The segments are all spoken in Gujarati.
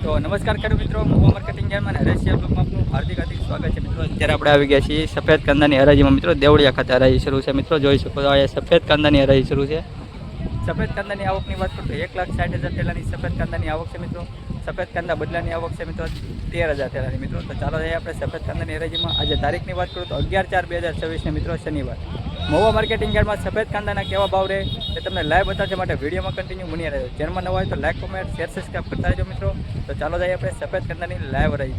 તો નમસ્કાર ખેડૂત મિત્રો, મહુવા માર્કેટિંગ યાર્ડમાં રશિયા બ્લોકમાં આપનું હાર્દિક સ્વાગત છે મિત્રો। અત્યારે આપણે આવી ગયા છીએ સફેદ કાંદાની હરાજીમાં મિત્રો। દેવળિયા ખાતે હરાજી શરૂ છે મિત્રો। જોઈ શકો છો આ સફેદ કાંદાની હરાજી શરૂ છે। સફેદ કાંદાની આવકની વાત કરું તો 1,60,000 થેલાની સફેદ કાંદાની આવક છે મિત્રો। સફેદ કાંદા બદલાની આવક છે મિત્રો 13,000 થેલાની મિત્રો। તો ચાલો જઈએ આપણે સફેદ કાંદાની હરાજીમાં। આજે તારીખની વાત કરું તો 11/4/2024 ને મિત્રો શનિવાર। મહુવા માર્કેટિંગ યાર્ડમાં સફેદ કાંદાના કેવા ભાવ રહે એ તમને લાઈવ બતાવવા માટે વિડીયોમાં કન્ટિન્યુ બન્યા રહેજો। ચેનલમાં નવા હોય તો લાઈક, કોમેન્ટ, શેર, સબસ્ક્રાઈબ કરતા રહેજો મિત્રો। તો ચાલો જઈએ આપણે સફેદ કાંદાની લાઈવ રહી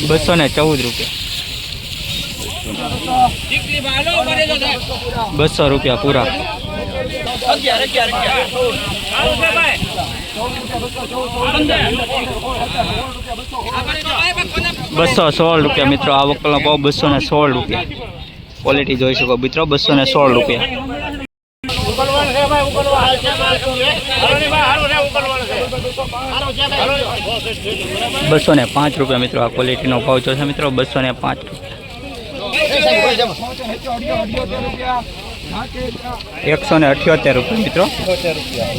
₹214 ₹200 पूरा। 216 रुपया मित्रों। आ वकलनो भाव 216 रुपया। क्वॉलिटी जोई शको मित्रों 216 रुपया। 205 रुपया मित्रों। आ क्वॉलिटी नो भाव जो है मित्रों 205 178 रुपया मित्रों।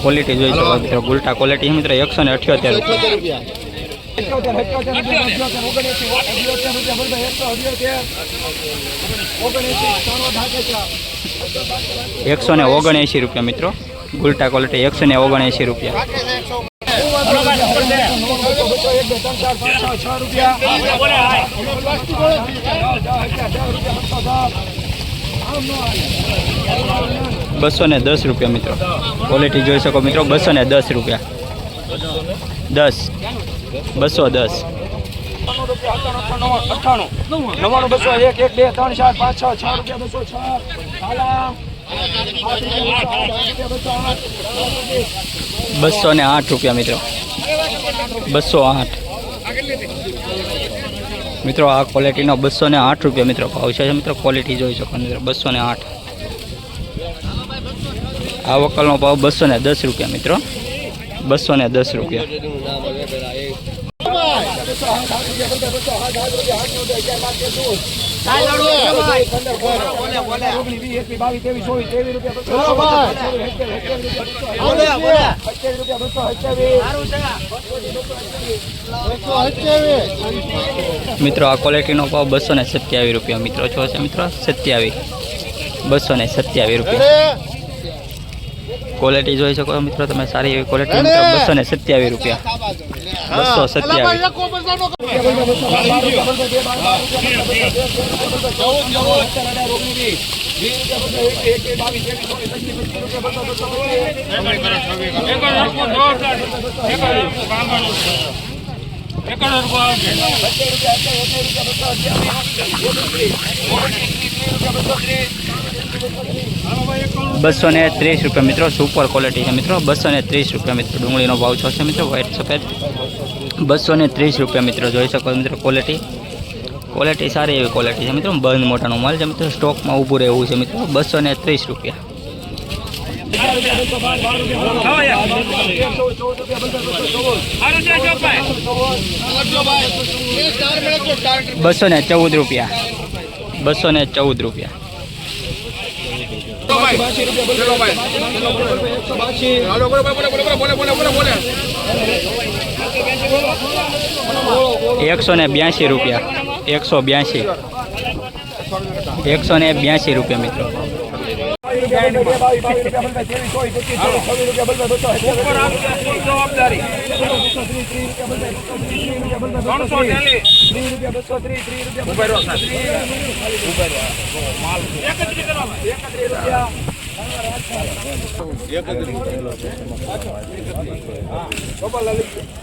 क्वॉलिटी जोई शको मित्रों गुलटा क्वॉलिटी है मित्रों 178 रुपया। 179 रुपया मित्रों। गुलटा क्वॉलिटी 179 रुपया। 210 रुपया मित्रों। क्वॉलिटी जोई शको मित्रों 210 रुपया। 210 201 208 रुपया मित्रों। 208 मित्रों। आ क्वॉलिटी नो 208 रुपया मित्रों भाव है मित्रों। क्वॉलिटी जोई शको मित्रों 208। आ वकल नो भाव 210 रुपया मित्रों। 210 रुपया। मित्रों आ क्वॉलिटी नो भाव 227 रुपया मित्रों जो है मित्रों 27 227 रुपया। क्वॉलिटी जोई शको मित्रों तमे सारी एवी क्वॉलिटी मित्रों 227 रुपया। 227 230 रुपया मित्रों। सुपर क्वॉलिटी है मित्रों 230 रुपया मित्रों। डूंगली नो भाव है मित्रों व्हाइट सफेद 230 रुपया मित्रों। जोई शको मित्रों क्वॉलिटी क्वॉलिटी सारी एवी क्वॉलिटी है मित्रों। बंद मोटानो माल है मित्रों। स्टॉक में ऊभू रहेवुं छे मित्रों 230 रुपया। 214 रुपया। 214 रुपया। 182 रुपया। 182 182 रुपया मित्रों।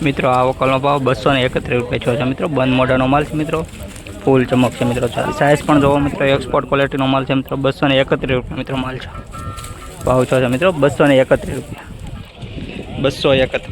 मित्रों आ वकलनो भाव 231 रुपया है मित्रों। बंद मोडानो माल है मित्रों। फूल चमक है मित्रों। साइज पण जो मित्रों एक्सपोर्ट क्वॉलिटी नो माल है मित्रों। 231 रुपया मित्रों माल है। भाव है मित्रों 231 रुपया। 231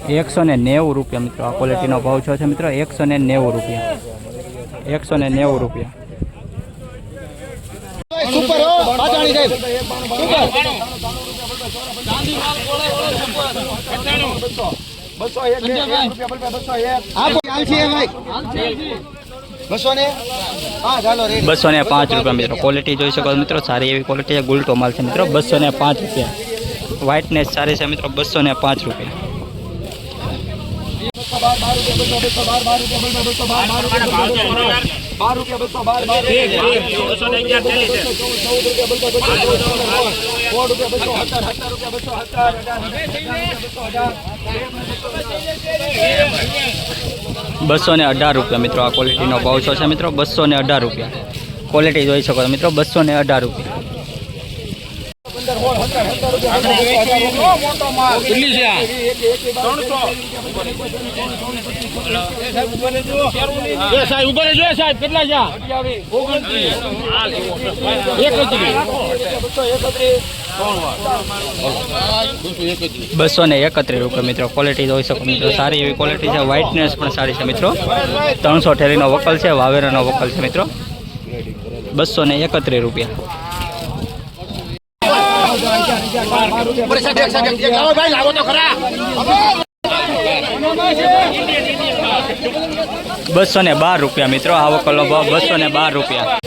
₹190 મિત્રો આ ક્વોલિટીનો ભાવ છે મિત્રો ₹190 ₹190 સુપર હો પાટાણી સાહેબ ₹205 મિત્રો ક્વોલિટી જોઈ શકો મિત્રો સારી એવી ક્વોલિટી છે ગુલટો માલ છે મિત્રો ₹205 વ્હાઇટનેસ સારી છે મિત્રો ₹205 ₹218 મિત્રો આ ક્વોલિટીનો ભાવ છે મિત્રો ₹218 ક્વોલિટી જોઈ શકો છો મિત્રો ₹218 ₹231 મિત્રો ક્વોલિટી જોઈ શકો મિત્રો સારી એવી ક્વોલિટી છે વ્હાઇટનેસ પણ સારી છે મિત્રો 300 ઠેરીનો વકલ છે વાવેરાનો વકલ છે મિત્રો ₹231 ₹212 મિત્રો આ વકલનો ભાવ ₹212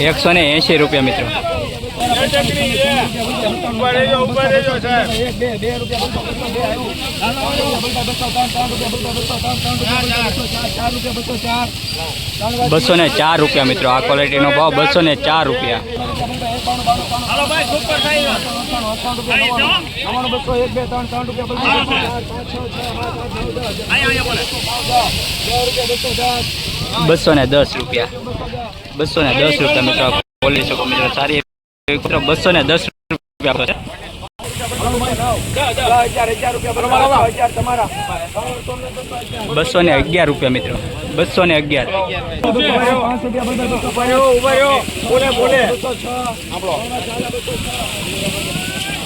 ₹180 મિત્રો ₹204 મિત્રો આ ક્વોલિટીનો ભાવ ₹204 ₹210 મિત્રો બોલી શકો મિત્રો સારી મિત્રો ₹210 ₹211 મિત્રો ₹211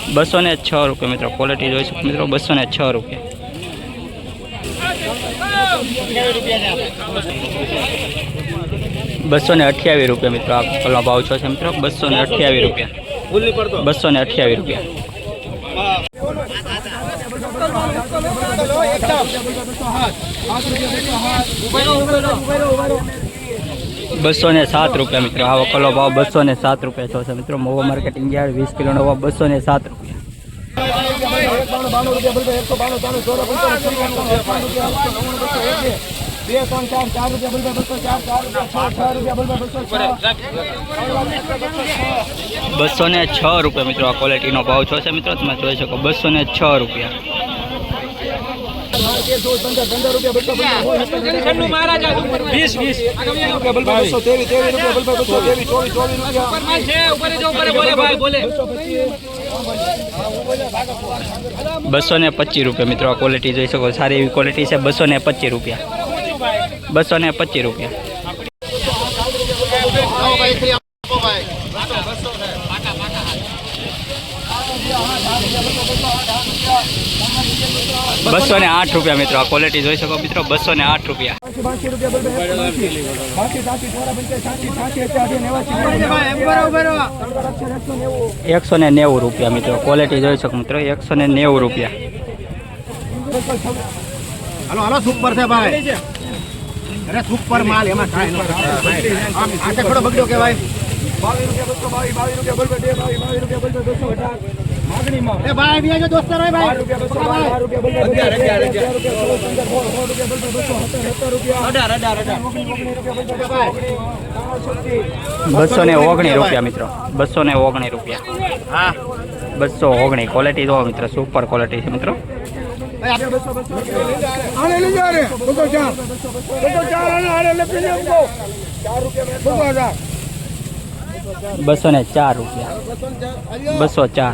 ₹206 મિત્રો ક્વોલિટી જોઈ શકો મિત્રો ₹206 ₹228 મિત્રો આ કલનો ભાવ છે મિત્રો ₹228 ₹228 ₹207 મિત્રો આ વકલો ભાવ ₹207 છે મિત્રો મોવા માર્કેટિંગ યાર્ડ 20 કિલોનો ભાવ ₹207 ₹206 મિત્રો આ ક્વોલિટીનો ભાવ છે મિત્રો તમે જોઈ શકો ₹206 ₹225 મિત્રો આ ક્વોલિટી જોઈ શકો સારી એવી ક્વોલિટી છે ₹225 ₹225 ₹208 મિત્રો આ ક્વોલિટી જોઈ શકો મિત્રો ₹208 ₹190 મિત્રો ક્વોલિટી જોઈ શકો મિત્રો ₹190 હાલો સુપર છે ભાઈ અરે સુપર માલ એમાં કાંઈ ન આ થોડો બગડ્યો કહેવાય એ ભાઈ બીજો દોસ્તાર હોય ભાઈ ₹219 મિત્રો ₹219 હા 219 ક્વોલિટી જો મિત્રો સુપર ક્વોલિટી છે મિત્રો આને લઈ જા રે 204 આને લખી લે ઉભો 4 રૂપિયા 204 રૂપિયા 204